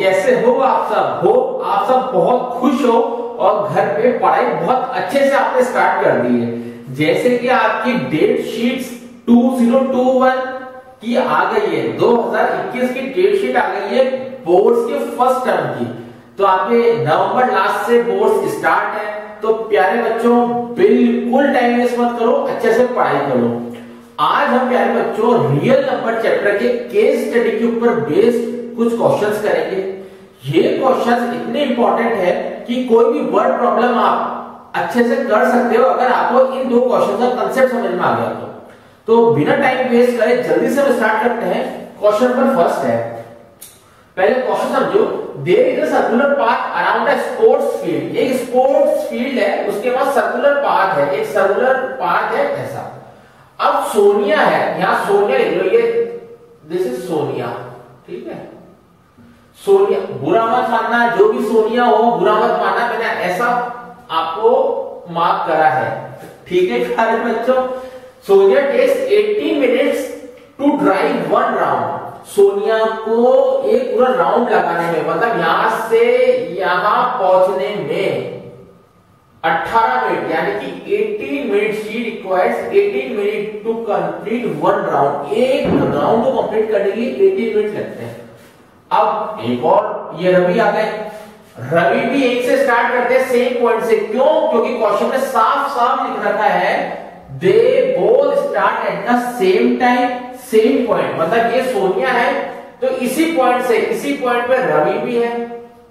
कैसे हो आप सब? आप सब बहुत खुश हो और घर पे पढ़ाई बहुत अच्छे से आपने स्टार्ट कर दी है। जैसे कि आपकी डेट शीट्स 2021 की आ गई है, 2021 की डेट शीट आ गई है बोर्ड्स के फर्स्ट टर्म की। तो आपके नवंबर लास्ट से बोर्ड्स स्टार्ट है। तो प्यारे बच्चों, बिल्कुल टाइम वेस्ट मत करो, अच्छे से पढ़ाई करो। आज हम प्यारे बच्चों रियल नंबर चैप्टर के केस स्टडी के ऊपर बेस्ड कुछ क्वेश्चंस करेंगे। ये क्वेश्चंस इतने इंपॉर्टेंट है कि कोई भी वर्ड प्रॉब्लम आप अच्छे से कर सकते हो अगर आपको इन दो क्वेश्चन का कंसेप्ट समझ में आ गया तो बिना टाइम वेस्ट करे जल्दी से हम स्टार्ट करते हैं। क्वेश्चन नंबर फर्स्ट है, पहले क्वेश्चन समझो। There is a circular path around a sports field. एक स्पोर्ट्स फील्ड है, उसके पास सर्कुलर पाथ है, एक सर्कुलर पाथ है ऐसा। अब सोनिया है, यहां सोनिया लिख लो, ये दिस इज सोनिया, ठीक है। सोनिया, बुरा मत मानना, जो भी सोनिया हो बुरा मत मानना, मैंने ऐसा आपको मार्क करा है, ठीक है प्यारे बच्चों। Sonia takes 80 minutes to drive 1 round. Sonia को एक पूरा राउंड लगाने में, मतलब यहां से यहां पहुंचने में 18 मिनट, यानी कि 18 minute she requires 18 minute to complete 1 round. एक राउंड को कंप्लीट करने के लिए 18 मिनट लगते हैं। अब एक और, ये रवि आ गए। रवि भी एक से स्टार्ट करते हैं, सेम पॉइंट से। क्यों? क्योंकि क्वेश्चन में साफ साफ लिख रखा है they both start at the same time same point. मतलब ये सोनिया है तो इसी पॉइंट से, इसी पॉइंट पे रवि भी है,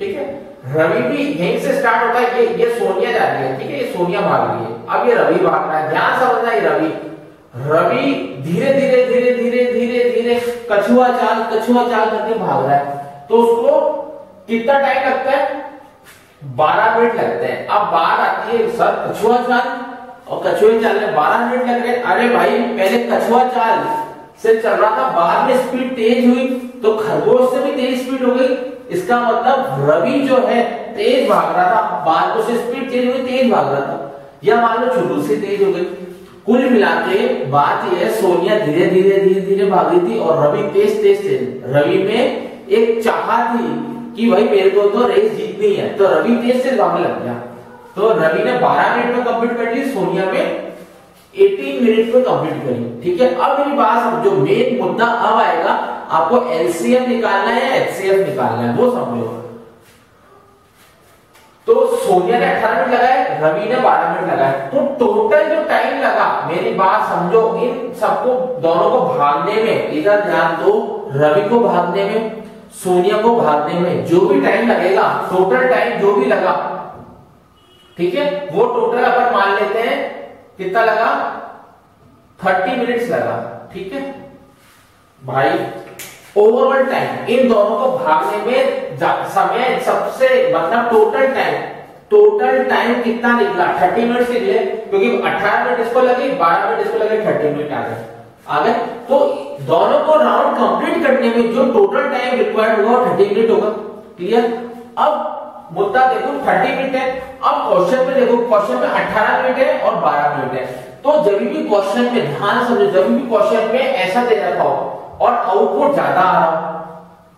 ठीक है। रवि भी यहीं से स्टार्ट होता है, ये सोनिया जा रही है, ठीक है, ये सोनिया भाग रही है, अब ये रवि भाग रहा है। ध्यान समझना, ये रवि धीरे धीरे धीरे धीरे धीरे धीरे कछुआ चाल करके भाग रहा है। तो उसको कितना टाइम लगता है? 12 मिनट लगते हैं। अब बात आती है सर कछुआ चाल और कछुए चाल में 12 मिनट लग रहे। अरे भाई, पहले कछुआ चाल से चल रहा था, बाद में स्पीड तेज हुई तो खरगोश से भी तेज स्पीड हो गई। इसका मतलब रवि जो है तेज भाग रहा था, बाद में से स्पीड तेज हुई, तेज भाग रहा था, या मान लो शुरू से तेज हो गई। कुल मिलाके बात यह है, सोनिया धीरे धीरे धीरे धीरे भागी थी और रवि तेज तेज तेज। रवि में एक चाह थी कि भाई मेरे को तो रेस जीतनी है, तो रवि तेज तेज भागने लग गया। तो रवि ने 12 मिनट में कंप्लीट कर ली, सोनिया में 18 मिनट में कंप्लीट करी, ठीक है। अब मेरी बात समझो, मेन मुद्दा अब आएगा, आपको एलसीएम निकालना है या एचसीएफ निकालना है, वो समझो। तो सोनिया ने 18 मिनट लगाए, रवि ने 12 मिनट लगाए, तो टोटल जो टाइम लगा, मेरी बात समझो, इन सबको दोनों को भागने में, इधर ध्यान दो, रवि को भागने में, सोनिया को भागने में जो भी टाइम लगेगा, टोटल टाइम जो भी लगा, ठीक है, वो टोटल अपन मान लेते हैं कितना लगा, 30 मिनट्स लगा, ठीक है भाई। ओवरऑल टाइम इन दोनों को भागने में समय सबसे, मतलब टोटल टाइम कितना निकला? 30 मिनट्स निकले, क्योंकि 18 मिनट इसको लगे, 12 मिनट इसको लगे, 30 मिनट आ गए। तो दोनों को राउंड कंप्लीट करने में जो टोटल टाइम रिक्वायर्ड होगा 30 मिनट होगा। क्लियर? अब मुद्दा देखो, 30 मिनट है। अब क्वेश्चन में देखो, क्वेश्चन में 18 मिनट है और 12 मिनट है। तो जब भी क्वेश्चन में, ध्यान समझो, जब भी क्वेश्चन में ऐसा दे रखा हो और आउटपुट ज्यादा आ रहा हो,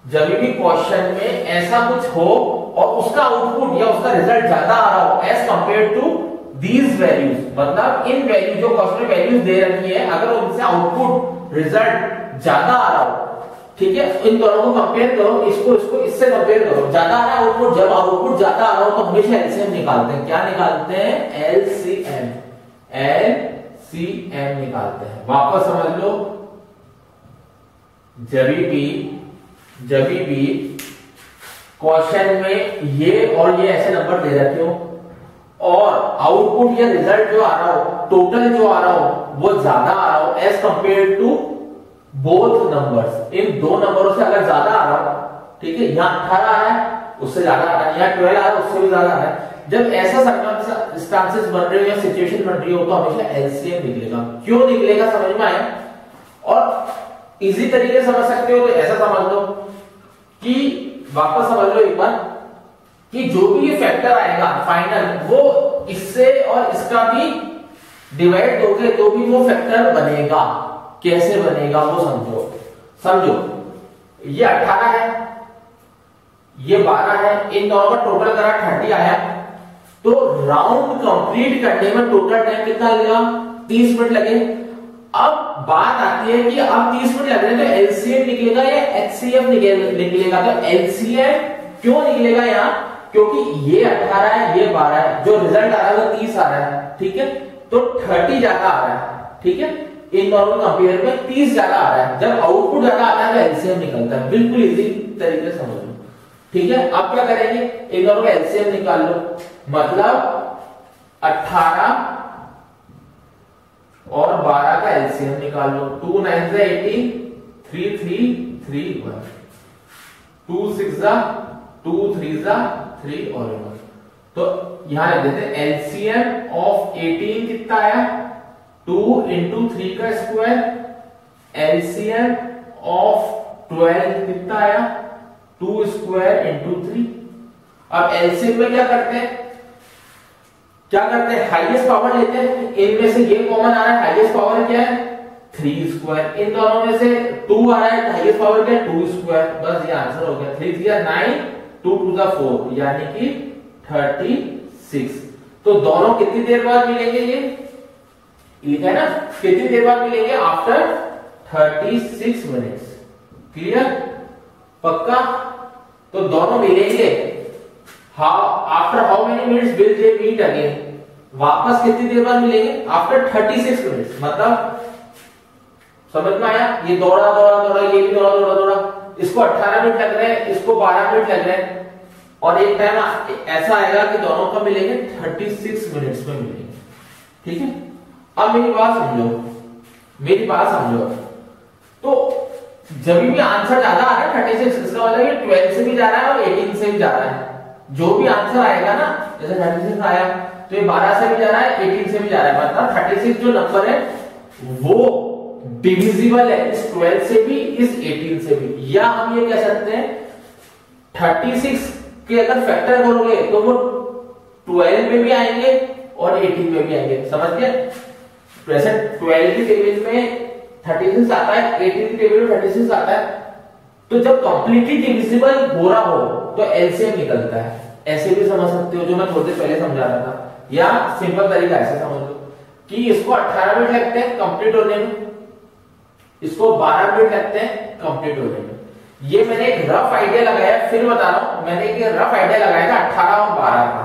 जब भी क्वेश्चन में ऐसा कुछ हो और उसका आउटपुट या उसका रिजल्ट ज्यादा आ रहा हो as compare to these values, मतलब इन वैल्यू जो क्वेश्चन में वैल्यूज दे रखी है, अगर उनसे आउटपुट रिजल्ट ज्यादा आ रहा हो, ठीक है, इन दोनों को कंपेयर करो, इसको इससे कंपेयर करो, ज्यादा आ रहा है आउटपुट। जब आउटपुट ज्यादा आ रहा हो तो हमेशा एलसीएम निकालते हैं। क्या निकालते हैं? एलसीएम निकालते हैं। वापस समझ लो, जब भी क्वेश्चन में ये और ये ऐसे नंबर दे रखे हो और आउटपुट या रिजल्ट जो आ रहा हो, टोटल जो आ रहा हो वो ज्यादा आ रहा हो as compare to both numbers, इन दो नंबरों से अगर ज्यादा आ रहा हो, ठीक है, यहाँ 18 आ रहा है उससे ज्यादा आ रहा है, यहाँ 12 आ रहा है उससे भी ज्यादा आ रहा है, जब ऐसा सर्कमस्टेंसेस बन रहे हो या सिचुएशन बन रही हो तो हमेशा एलसीएम निकलेगा। क्यों निकलेगा समझ में आया? और इजी तरीके से समझ सकते हो तो ऐसा समझ लो कि, वापस समझ लो एक बार, कि जो भी ये फैक्टर आएगा फाइनल, वो इससे और इसका भी डिवाइड दोगे तो भी वो फैक्टर बनेगा। कैसे बनेगा वो समझो। ये 18 है, ये 12 है, इन दोनों का टोटल करा 30 आया। तो राउंड कंप्लीट करने में टोटल टाइम कितना लगेगा? 30 मिनट लगे। अब बात आती है कि अब 30 मिनट लग रहे हैं तो एलसीएम निकलेगा या एचसीएफ निकलेगा? तो एलसीएम क्यों निकलेगा यहाँ? क्योंकि ये 18 है, ये 12 है, जो रिजल्ट आ रहा है वो 30 आ रहा है, ठीक है, तो 30 ज्यादा आ रहा है, ठीक है, इन दोनों कंपेयर में 30 ज्यादा आ रहा है। जब आउटपुट ज्यादा आता है तो एलसीएम निकलता है। बिल्कुल इजी तरीके से समझ लो, ठीक है। अब क्या करेंगे? इन दोनों का एलसीएम निकाल लो, मतलब 18 और 12 का एलसीएम निकाल लो। 2 9 से 80, 3 3 3 1, 2 6 जा 2 3 जा 3 और 1। तो यहां लिख देते हैं एलसीएम ऑफ 18 कितना आया? 2 इंटू 3 का स्क्वायर। एलसीएम ऑफ 12 कितना आया? 2 स्क्वायर इंटू 3। अब एलसीएम में क्या करते हैं? हाईएस्ट पावर लेते हैं। इनमें से ये कॉमन आ रहा है, हाईएस्ट पावर क्या है? 3 स्क्वायर। इन दोनों में से 2 आ रहा है, हाईएस्ट पावर क्या है? 2 स्क्वायर। बस ये आंसर हो गया। 3 3 9, 2 2 4, यानी कि 36। तो दोनों कितनी देर बाद मिलेंगे? ये लिखा है ना, कितनी देर बाद मिलेंगे? After 36 minutes. क्लियर? पक्का? तो दोनों मिलेंगे। After how many minutes will they meet again? वापस कितनी देर बाद मिलेंगे? After 36 minutes. मतलब समझ में आया? ये दौड़ा दौड़ा दौड़ा, ये भी दौड़ा दौड़ा दौड़ा, इसको 18 मिनट लग रहे हैं, इसको 12 मिनट लग रहे हैं, और एक टाइम ऐसा आएगा कि दोनों का मिलेंगे 36 मिनट्स में मिलेंगे, ठीक है। अब मेरी बात समझो, तो जब भी आंसर ज्यादा आ रहा है 36, इसका मतलब ये 12 से भी जा रहा है और 18 से भी जा रहा है। जो भी आंसर आएगा ना, जैसे 36 आया तो ये 12 से भी जा रहा है, 18 से भी जा रहा है, मतलब 36 जो नंबर है वो डिविजिबल है इस 12 से भी, इस 18 से भी। या हम ये कह सकते हैं 36 के अगर फैक्टर करोगे तो वो 12 में भी आएंगे और 18 में भी आएंगे। समझ गए? वैसे 12 की टेबल में 36 आता है, 18 की टेबल में 36 आता है। तो जब कंप्लीटली डिविजिबल हो रहा हो तो एलसीएम निकलता है। ऐसे भी समझ सकते हो, जो मैं थोड़ी देर पहले समझा रहा था, या सिंपल तरीका ऐसे समझ लो कि इसको 18 मिनट लगते हैं कंप्लीट होने में, इसको 12 मिनट लगते हैं कंप्लीट होने में। ये मैंने एक रफ आइडिया लगाया, फिर बता रहा हूं, मैंने एक रफ आइडिया लगाया था 18 और 12 का।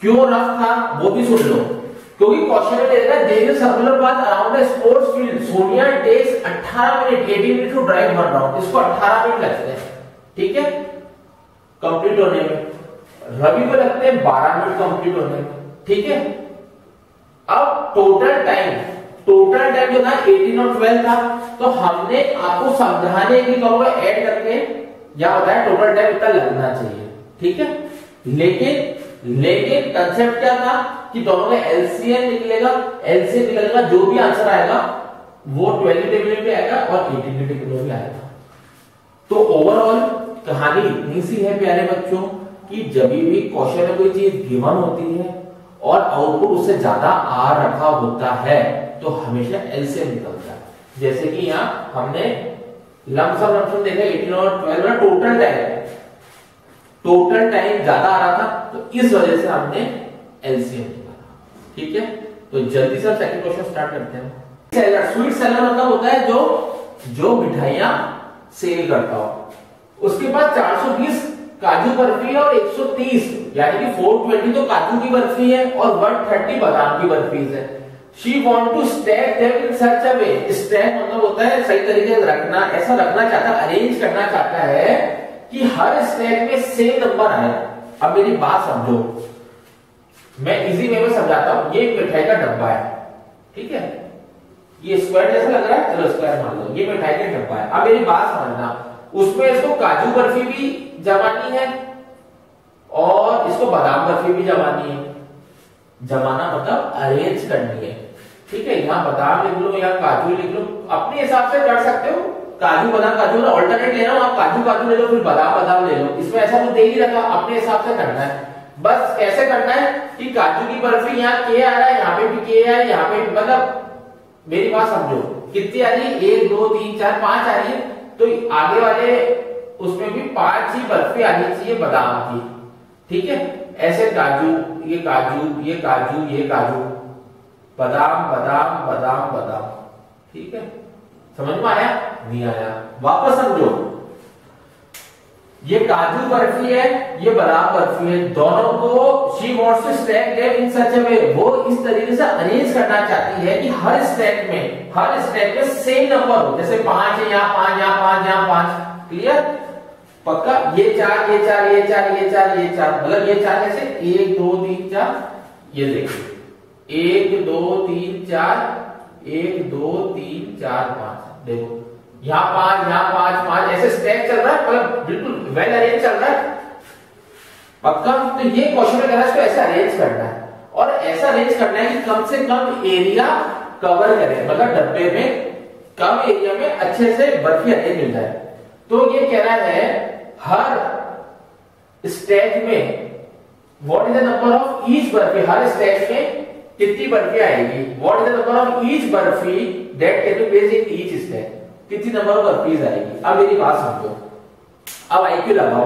क्यों रफ था वो भी सुन लो, क्योंकि क्वेश्चन में दे रहा है there is circular path around a sports field, Sonia takes 18 minute 18 minute to drive one round. इसको 18 मिनट लगते हैं, ठीक है, कंप्लीट होने में। रवि को लगते हैं 12 मिनट कंप्लीट होने में, ठीक है। अब टोटल टाइम जो था 18 और 12 था, तो हमने आपको समझाने के लिए ऐड करके क्या होता है टोटल टाइम इतना लगना चाहिए, ठीक है। लेकिन कंसेप्ट क्या था कि दोनों में एलसीएम निकलेगा, जो भी आंसर आएगा वो 12 टेबल में भी आएगा और 18 टेबल में भी आएगा। तो ओवरऑल कहानी इतनी सी है प्यारे बच्चों कि जब भी क्वेश्चन में कोई चीज गिवन होती है और आउटपुट उससे ज्यादा आ रखा होता है तो हमेशा एलसीएम निकलता है। जैसे कि यहाँ हमने लमसम देखा 18 और 12 में टोटल टाइम ज्यादा आ रहा था, तो इस वजह से हमने एलसीएम निकाला, ठीक है। तो जल्दी से सेकंड क्वेश्चन स्टार्ट करते हैं। स्वीट सेलर मतलब होता है जो मिठाइयां सेल करता हो। उसके पास 420 काजू बर्फी और 130 यानी कि 420 तो काजू की बर्फी है और 130 बादाम की बर्फी है। She want to stack them in such a way, stack मतलब होता है सही तरीके से रखना, ऐसा रखना चाहता है, अरेंज करना चाहता है कि हर स्टैक में सेम नंबर आए। अब मेरी बात समझो, मैं इजी वे में समझाता हूं। ये मिठाई का डब्बा है, ठीक है, ये स्क्वायर जैसा लग रहा है, चलो स्क्वायर मान लो, ये मिठाई का डब्बा है। अब मेरी बात समझना, उसमें इसको काजू बर्फी भी जमानी है और इसको बादाम बर्फी भी जमानी है। जमाना मतलब अरेंज करनी है, ठीक है। यहाँ बादाम लिख लो या काजू लिख लो, अपने हिसाब से कर सकते हो। काजू बादाम काजू ऑल्टरनेट लेना हो, आप काजू ले लो, फिर बादाम ले लो। इसमें ऐसा कुछ दे ही रखा, अपने हिसाब से करना है। बस कैसे करना है कि काजू की बर्फी यहाँ के आ रहा है, यहाँ पे भी के आ रहा है, यहाँ पे मतलब मेरी बात समझो, कितनी आ रही है? 1 2 3 4 5 आ रही है। तो आगे वाले उसमें भी 5 ही बर्फी आनी चाहिए बादाम की। ठीक है, ऐसे काजू, ये काजू, ये काजू, ये काजू, बादाम बादाम बादाम बादाम। ठीक है, समझ में आया? नहीं आया? वापस समझो, ये काजू बर्फी है, ये बादाम बर्फी है, दोनों को she wants to stack them in such a way, वो इस तरीके से अरेंज करना चाहती है कि हर स्टैक में सेम नंबर हो, जैसे 5 है यहाँ 5, यहाँ 5, यहाँ 5। क्लियर? पक्का? ये 4, ये 4, ये 4, ये 4, ये 4, मतलब ये 4 कैसे? 1 2 3 4, ये देखिए 1 2 3 4, 1 2 3 4 5, देखो यहाँ 5, यहाँ 5 5, ऐसे स्टैक चल रहा है, मतलब बिल्कुल वेल अरेंज चल रहा है। पक्का? तो ये क्वेश्चन में कह रहा है इसको ऐसा अरेंज करना है, और ऐसा अरेंज करना है कि कम से कम एरिया कवर करे, मतलब डब्बे में कम एरिया में अच्छे से बर्फी अरेंज मिल जाए। तो ये कह रहा है हर स्टैक में what is the number of each barfi, her stack में कितनी बर्फी आएगी, what is the number of each barfi that can be placed in each stack, कितनी नंबर ऑफ बर्फीज आएगी। अब मेरी बात समझो, अब आईक्यू लगाओ।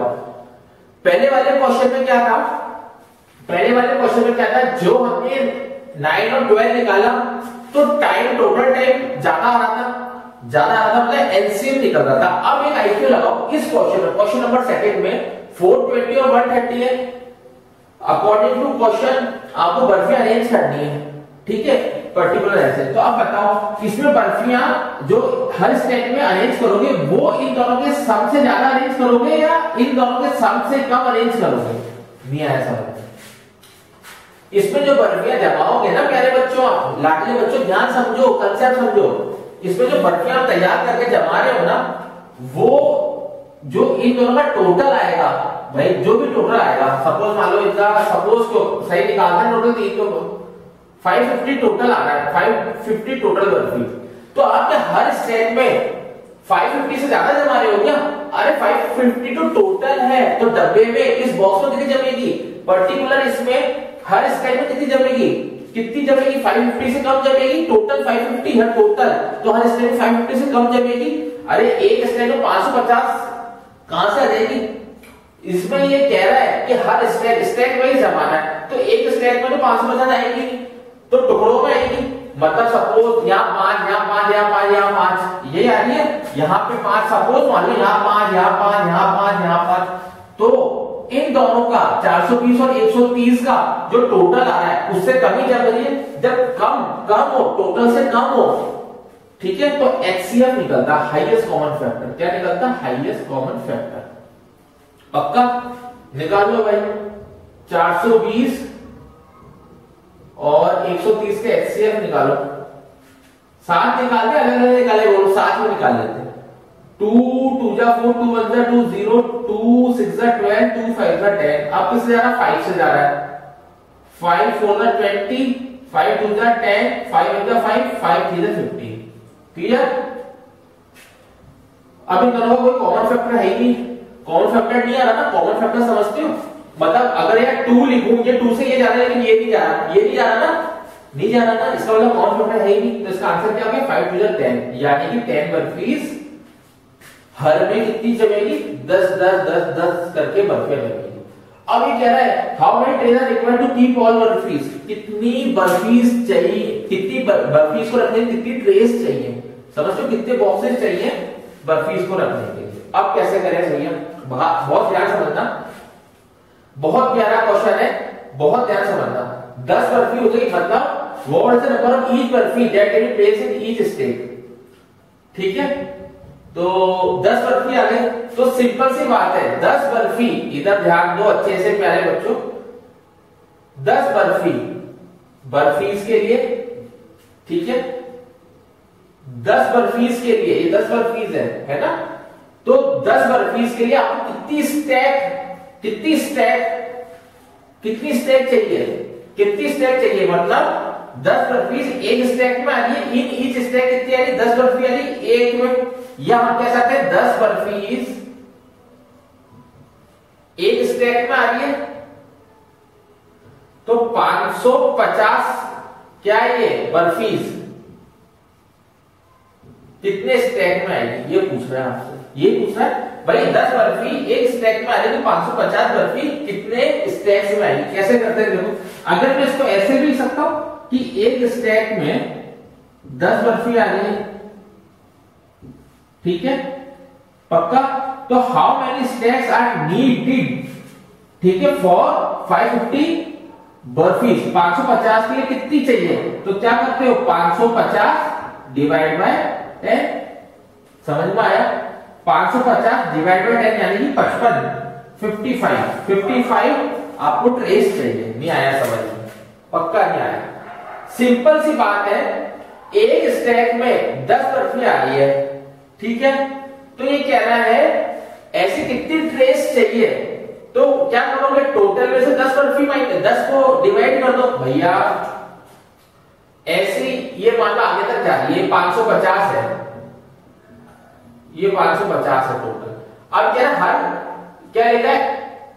पहले वाले क्वेश्चन में क्या था? पहले वाले क्वेश्चन में क्या था? जो हमने 9 और 12 निकाला तो टाइम, टोटल टाइम ज्यादा आ रहा था, मतलब एलसीएम निकल रहा था। अब एक आईक्यू लगाओ इस क्वेश्चन में, क्वेश्चन नंबर सेकंड में 420 और 130 है। अकॉर्डिंग टू क्वेश्चन आपको बर्फी अरेंज करनी है, ठीक है, पर्टिकुलर ऐसे। तो आप बताओ इसमें बर्फियां जो हर स्टेट में अरेंज करोगे वो इन दोनों के सम से ज्यादा अरेंज करोगे या इन दोनों के सम से कम अरेंज करोगे? नहीं आया समझ। इसमें जो बर्फियां जमाओगे ना प्यारे बच्चों, लाडले बच्चों, ध्यान समझो, कंसेप्ट समझो। इसमें जो बर्फियां तैयार करके जमा रहे हो ना, वो जो इन दोनों का टोटल आएगा भाई, जो भी टोटल आएगा, सपोज मान लो इनका, सपोज को सही निकालते हैं टोटल 3 को 550 टोटल आ रहा है, 550 टोटल बर्फी। तो आपके हर स्टेट में 550 से ज्यादा जमा रहे हो क्या? अरे 550 तो टोटल है, तो डब्बे में इस बॉक्स में कितनी जमेगी? पर्टिकुलर इसमें हर स्टेट में कितनी जमेगी? कितनी जमेगी? 550 से कम जमेगी। टोटल 550 है टोटल, तो हर स्टेट में 550 से कम जमेगी। अरे एक स्टेट में 550 कहां से आ जाएगी? इसमें ये कह रहा है कि हर स्टेट में ही जमाना है, तो एक स्टेट में तो 550 आएगी, तो टुकड़ों में आएगी। मतलब सपोज यहाँ 5, यहाँ 5, यहाँ 5, यहाँ 5, ये आ रही है। यहाँ पे 5, सपोज मान लो यहाँ 5, यहाँ 5, यहाँ 5, यहाँ 5, तो इन दोनों का 420 और 130 का जो टोटल आ रहा है उससे कम ही जम रही है। जब कम हो, टोटल से कम हो, ठीक है, तो एचसीएफ निकलता, हाईएस्ट कॉमन फैक्टर। क्या निकलता? Highest common factor. पक्का? निकालो भाई, 420 और 130 के एचसीएफ निकालो। साथ निकाल दे, अलग अलग निकाले, बोलो साथ में निकाल लेते हैं। 2 2 जा 4, 2 1 जा 2 0, 2 6 जा 12, 2 5 जा 10। अब किससे जा रहा है? 5 से जा रहा है। 5 4 जा 20, 5 2 जा 10, 5 1 जा 5, 5 3 जा 15। क्लियर? अब इन दोनों का कोई कॉमन फैक्टर है ही नहीं। कॉमन फैक्टर नहीं आ रहा ना, कॉमन फैक्टर समझते हो? मतलब अगर यार 2 लिखूं, ये 2 से ये जा रहा है लेकिन ये नहीं जा रहा, ये नहीं जा रहा ना, नहीं जा रहा ना, इसका मतलब कॉमन फैक्टर है ही नहीं। तो इसका आंसर क्या हो गया? 5 2 जा 10, यानी कि 10 बर्फीज हर में कितनी जमेगी? 10 10 10 10 करके बर्फियां जमेगी। अब ये कह रहा है how many trays are required to keep all barfis, कितनी बर्फीज चाहिए, कितनी बर्फीज को रखने कितनी ट्रेस चाहिए, समझो कितने बॉक्सेस चाहिए बर्फीज को रखने के लिए। अब कैसे करें भैया? बहुत ध्यान समझना, बहुत प्यारा क्वेश्चन है, बहुत ध्यान समझना। 10 बर्फी हो गई, मतलब what is the number of each barfi that can be placed in each state. ठीक है, तो 10 बर्फी आ गई, तो सिंपल सी बात है, 10 बर्फी, इधर ध्यान दो अच्छे से प्यारे बच्चों, 10 बर्फी बर्फीज के लिए, ठीक है, 10 बर्फीज के लिए, ये 10 बर्फीज है ना, तो 10 बर्फीज के लिए आपको कितनी स्टैक चाहिए, कितनी स्टैक चाहिए, मतलब 10 बर्फीज एक स्टैक में आ रही है, इन ईच स्टैक कितनी आ रही? 10 बर्फी आ रही एक में, या हम कह सकते हैं 10 बर्फीज एक स्टैक में आ रही है, तो 550 क्या है ये बर्फीज कितने स्टैक में आएगी, ये पूछ रहा है आपसे, ये पूछ रहा है भाई 10 बर्फी एक स्टैक में आ रही है तो 550 बर्फी कितने स्टैक्स में आएगी, कैसे करते हैं देखो। अगर मैं इसको ऐसे भी लिख सकता हूं कि एक स्टैक में 10 बर्फी आ रही है, ठीक है पक्का, तो how many stacks are needed, ठीक है, फॉर 550 बर्फी, 550 के लिए कितनी चाहिए, तो क्या करते हो 550 डिवाइड बाय 10, समझ में आया, 550 डिवाइड बाय 10 यानी कि 55, 55 आपको ट्रेस चाहिए, नहीं आया समझ में, पक्का नहीं आया, सिंपल सी बात है, एक स्टैक में 10 बर्फी आ रही है, ठीक है, तो ये कहना है ऐसी कितनी ट्रेस चाहिए, तो क्या करोगे टोटल में से 10 बर्फी में 10 को डिवाइड कर दो भैया, ऐसी ये मान लो आगे तक जा रही है, 550 है, ये 550 है टोटल, अब क्या हर क्या लिखा है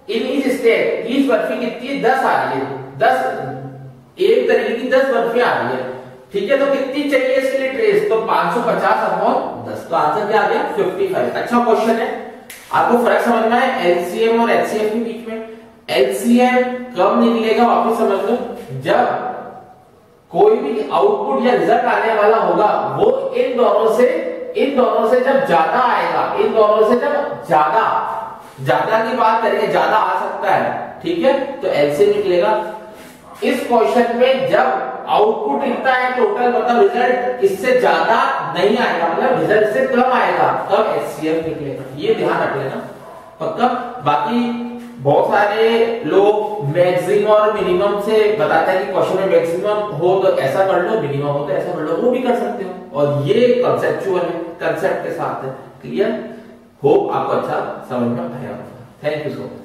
in each state each barfi कितनी है 10 आ रही है, 10 एक तरीके की 10 बर्फी आ रही है, ठीक है, तो कितनी चाहिए इसके लिए ट्रेस, तो 550 अपॉन 10, तो आंसर क्या आ गया 55। अच्छा क्वेश्चन है, आपको फर्क समझ में आया एलसीएम और एचसीएफ के बीच में, एलसीएम कब निकलेगा वापस समझ लो, जब कोई भी आउटपुट या रिजल्ट आने वाला होगा वो इन दोनों से जब ज्यादा आएगा, इन दोनों से जब ज्यादा की बात करेंगे, ज्यादा आ सकता है, ठीक है, तो एलसीएम निकलेगा। इस क्वेश्चन में जब आउटपुट इतना है टोटल, मतलब रिजल्ट इससे ज्यादा नहीं आएगा, मतलब रिजल्ट से कम आएगा, तब एचसीएफ निकलेगा, ये ध्यान रख लेना पक्का। बाकी बहुत सारे लोग मैक्सिमम और मिनिमम से बताते हैं कि क्वेश्चन में मैक्सिमम हो तो ऐसा कर लो, मिनिमम हो तो ऐसा कर लो, वो भी कर सकते हो, और ये कंसेप्चुअल है, कंसेप्ट के साथ है, क्लियर, होप आपको अच्छा समझ में आया। Thank you so much.